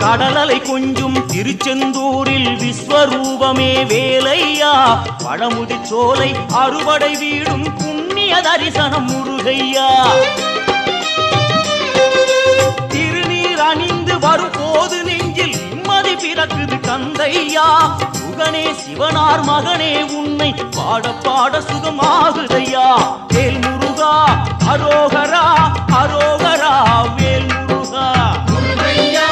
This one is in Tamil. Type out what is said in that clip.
கடலலை கொஞ்சும் திருச்செந்தூரில் விஸ்வரூபமே வேலையா பழமுதி சோலை அறுவடை வீடும் புண்ணிய தரிசனம் முருகையா திருநீர் அணிந்து வரும் போது நெஞ்சில் நிம்மதி பிறக்குது கந்தையா சுகனே சிவனார் மகனே உன்னை பாட பாட சுகமாகுதையா வேல் முருகா அரோகரா அரோகரா வேல் முருகா முருகையா